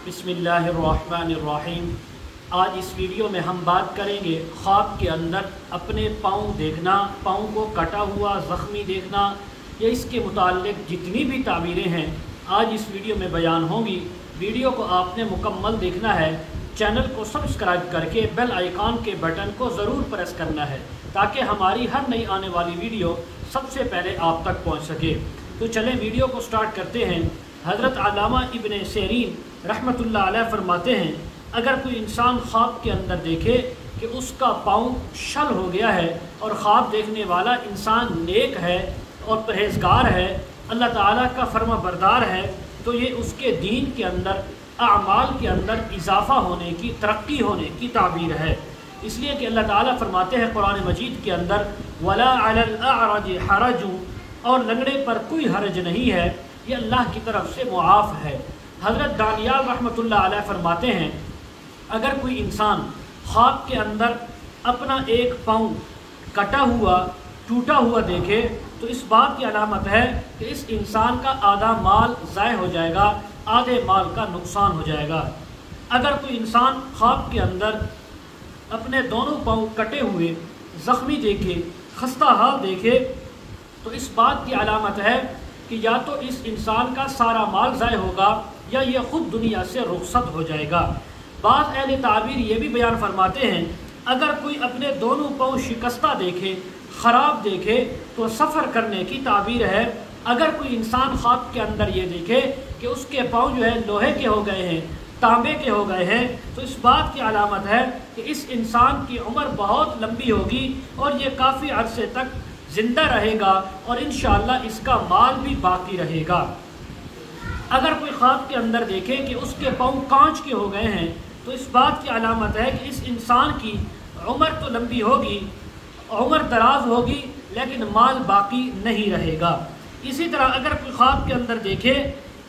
बिस्मिल्लाहिर्रहमानिर्रहीम। आज इस वीडियो में हम बात करेंगे ख्वाब के अंदर अपने पाँव देखना, पाँव को कटा हुआ ज़ख्मी देखना, या इसके मुताल्लिक़ जितनी भी ताबीरें हैं आज इस वीडियो में बयान होंगी। वीडियो को आपने मुकम्मल देखना है। चैनल को सब्सक्राइब करके बेल आइकॉन के बटन को ज़रूर प्रेस करना है ताकि हमारी हर नई आने वाली वीडियो सबसे पहले आप तक पहुंच सके। तो चलें वीडियो को स्टार्ट करते हैं। हज़रत अल्लामा इब्न सीरीन रहमतुल्लाह अलैह फरमाते हैं, अगर कोई इंसान ख्वाब के अंदर देखे कि उसका पाँव शल हो गया है और ख्वाब देखने वाला इंसान नेक है और परहेज़गार है, अल्लाह ताला का फर्मा बरदार है, तो ये उसके दीन के अंदर, आमाल के अंदर इजाफ़ा होने की, तरक्की होने की ताबीर है। इसलिए कि अल्लाह ताला फरमाते हैं कुरान मजीद के अंदर, वला अलल अअरज हरज, और लंगड़े पर कोई हरज नहीं है, ये अल्लाह की तरफ से मुआफ़ है। हज़रत दानियाल रहमतुल्लाह अलैह फरमाते हैं, अगर कोई इंसान ख्वाब के अंदर अपना एक पाँव कटा हुआ, टूटा हुआ देखे तो इस बात की अलामत है कि इस इंसान का आधा माल ज़ाय हो जाएगा, आधे माल का नुकसान हो जाएगा। अगर कोई इंसान ख्वाब के अंदर अपने दोनों पाँव कटे हुए, ज़ख्मी देखे, खस्ता हाल देखे तो इस बात की अलामत है कि या तो इस इंसान का सारा माल ज़ाय होगा या ये ख़ुद दुनिया से रुखसत हो जाएगा। बाज़ अहले ताबीर ये भी बयान फरमाते हैं, अगर कोई अपने दोनों पाँव शिकस्ता देखे, ख़राब देखे तो सफ़र करने की ताबीर है। अगर कोई इंसान ख्वाब के अंदर ये देखे कि उसके पाँव जो है लोहे के हो गए हैं, तांबे के हो गए हैं, तो इस बात की अलामत है कि इस इंसान की उम्र बहुत लंबी होगी और ये काफ़ी अरसे तक ज़िंदा रहेगा और इंशाअल्लाह इसका माल भी बाकी रहेगा। अगर कोई ख्वाब के अंदर देखे कि उसके पाँव कांच के हो गए हैं तो इस बात की अलामत है कि इस इंसान की उम्र तो लंबी होगी, उम्र दराज होगी, लेकिन माल बाकी नहीं रहेगा। इसी तरह अगर कोई ख्वाब के अंदर देखे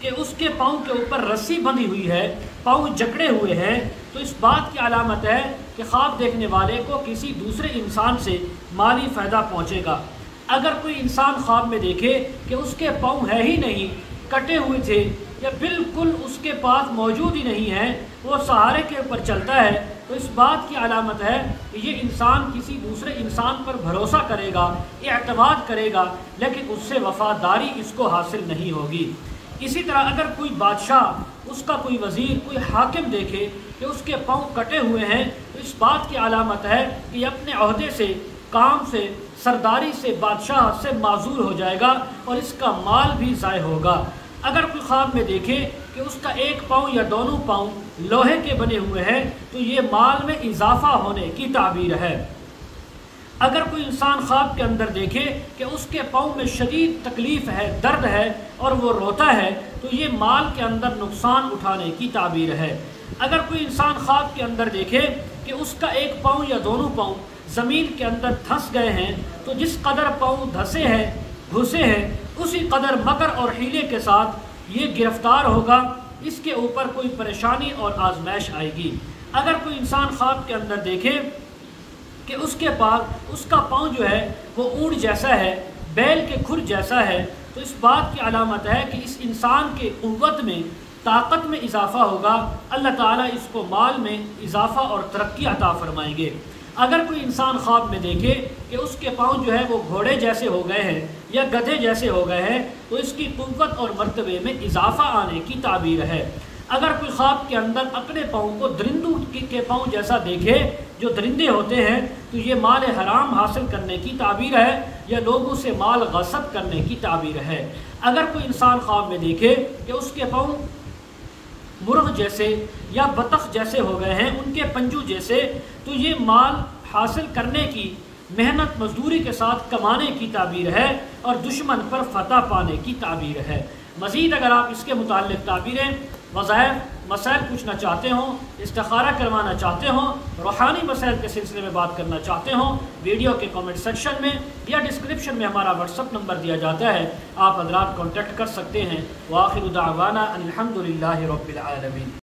कि उसके पाँव के ऊपर रस्सी बंधी हुई है, पाँव जकड़े हुए हैं, तो इस बात की अलामत है कि ख्वाब देखने वाले को किसी दूसरे इंसान से माली फ़ायदा पहुँचेगा। अगर कोई इंसान ख्वाब में देखे कि उसके पाँव है ही नहीं, कटे हुए थे या बिल्कुल उसके पास मौजूद ही नहीं है, वो सहारे के ऊपर चलता है, तो इस बात की अलामत है कि ये इंसान किसी दूसरे इंसान पर भरोसा करेगा, एतमाद करेगा, लेकिन उससे वफ़ादारी इसको हासिल नहीं होगी। इसी तरह अगर कोई बादशाह, उसका कोई वज़ीर, कोई हाकिम देखे कि उसके पाँव कटे हुए हैं तो इस बात की अलामत है कि अपने ओहदे से, काम से, सरदारी से, बादशाह से माजूर हो जाएगा और इसका माल भी ज़ाय होगा। अगर कोई ख्वाब में देखे कि उसका एक पाँव या दोनों पाँव लोहे के बने हुए हैं तो ये माल में इजाफ़ा होने की ताबीर है। अगर कोई इंसान ख्वाब के अंदर देखे कि उसके पाँव में शदीद तकलीफ़ है, दर्द है और वो रोता है तो ये माल के अंदर नुकसान उठाने की ताबीर है। अगर कोई इंसान ख्वाब के अंदर देखे कि उसका एक पाँव या दोनों पाँव ज़मीन के अंदर धंस गए हैं तो जिस कदर पाँव धंसे हैं, घुसे हैं, उसी कदर मकर और हीले के साथ ये गिरफ्तार होगा, इसके ऊपर कोई परेशानी और आजमाइश आएगी। अगर कोई इंसान ख्वाब के अंदर देखे कि उसके पास उसका पाँव जो है वो ऊँट जैसा है, बैल के खुर जैसा है, तो इस बात की अलामत है कि इस इंसान के क़ुव्वत में, ताकत में इजाफ़ा होगा। अल्लाह ताला इसको माल में इजाफ़ा और तरक्की अता फरमाएंगे। अगर कोई इंसान ख्वाब में देखे कि उसके पाँव जो है वो घोड़े जैसे हो गए हैं या गधे जैसे हो गए हैं तो इसकी क़ुव्वत और मर्तबे में इजाफ़ा आने की ताबीर है। अगर कोई ख्वाब के अंदर अपने पाँव को दरिंदों के पाँव जैसा देखे, जो दरिंदे होते हैं, तो ये माल हराम हासिल करने की ताबीर है या लोगों से माल गसब करने की ताबीर है। अगर कोई इंसान ख्वाब में देखे कि उसके पाँव मुर्ग जैसे या बतख जैसे हो गए हैं, उनके पंजू जैसे, तो ये माल हासिल करने की, मेहनत मजदूरी के साथ कमाने की ताबीर है और दुश्मन पर फतह पाने की ताबीर है। मज़ीद अगर आप इसके मुताल्लिक़ ताबीरें, वज़ाइफ, मसाइल पूछना चाहते हों, इस्तिखारा करवाना चाहते हों, रूहानी मसाइल के सिलसिले में बात करना चाहते हों, वीडियो के कमेंट सेक्शन में या डिस्क्रिप्शन में हमारा व्हाट्सअप नंबर दिया जाता है, आप हज़रात कॉन्टेक्ट कर सकते हैं। व आखिरु दावाना अनिल हम्दुलिल्लाहि रब्बिल आलमीन।